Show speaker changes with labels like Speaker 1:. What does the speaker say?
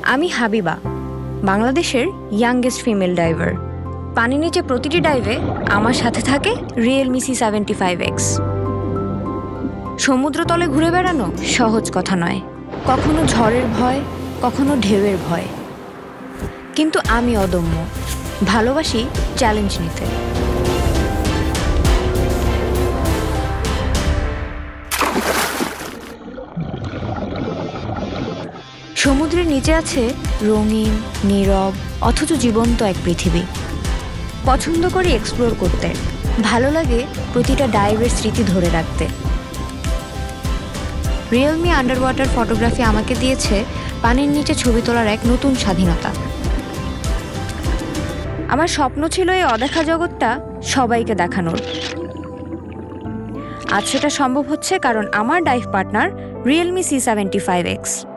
Speaker 1: আমি হাবিবা, বাংলাদেশের youngest female driver. পানির নিচে প্রতিটি ডাইভে আমার সাথে থাকে রিয়েলমি C75X। সমুদ্রতলে ঘুরে বেড়ানো সহজ কথা নয়, কখনো ঝড়ের ভয়, কখনো ঢেউয়ের ভয়। কিন্তু আমি অদম্য, ভালোবাসি চ্যালেঞ্জ নিতে। সমুদ্রের নিচে আছে রঙিন, নীরব অথচ জীবন্ত এক পৃথিবী। পছন্দ করি এক্সপ্লোর করতে, ভালো লাগে প্রতিটা ডাইভের স্মৃতি ধরে রাখতে। রিয়েলমি আন্ডার ওয়াটার ফটোগ্রাফি আমাকে দিয়েছে পানির নিচে ছবি তোলার এক নতুন স্বাধীনতা। আমার স্বপ্ন ছিল এই অদেখা জগৎটা সবাইকে দেখানোর। আজ সেটা সম্ভব হচ্ছে কারণ আমার ডাইভ পার্টনার রিয়েলমি C75X।